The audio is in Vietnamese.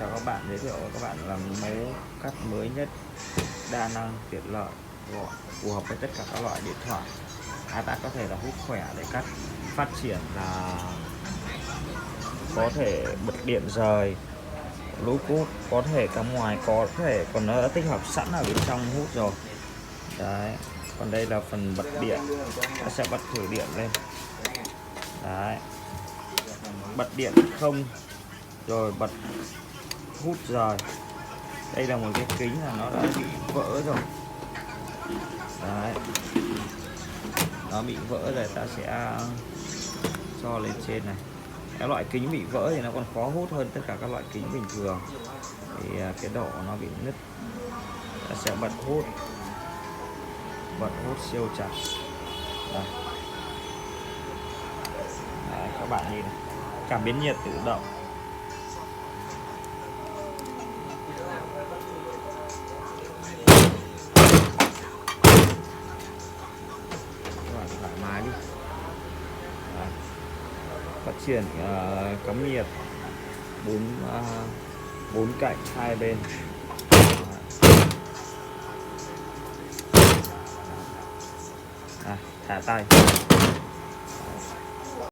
chào các bạn, giới thiệu các bạn là mẫu cắt mới nhất, đa năng, tiện lợi, gọn, phù hợp với tất cả các loại điện thoại. Ta có thể là hút khỏe để cắt, phát triển là có thể bật điện rời, Bluetooth, có thể cắm ngoài, có thể còn nó đã tích hợp sẵn ở bên trong hút rồi. Đấy, còn đây là phần bật điện, ta sẽ bật thử điện lên. Đấy, bật điện không, rồi bật hút rời. Đây là một cái kính là nó đã bị vỡ rồi. Đấy, nó bị vỡ rồi, ta sẽ cho lên trên này. Cái loại kính bị vỡ thì nó còn khó hút hơn tất cả các loại kính bình thường, thì cái độ nó bị nứt. Ta sẽ bật hút siêu chặt. Đây. Đấy, các bạn nhìn này, cảm biến nhiệt tự động. Các bạn thoải mái đi. Đấy. Phát triển cắm nhiệt bốn cạnh hai bên. Thả tay.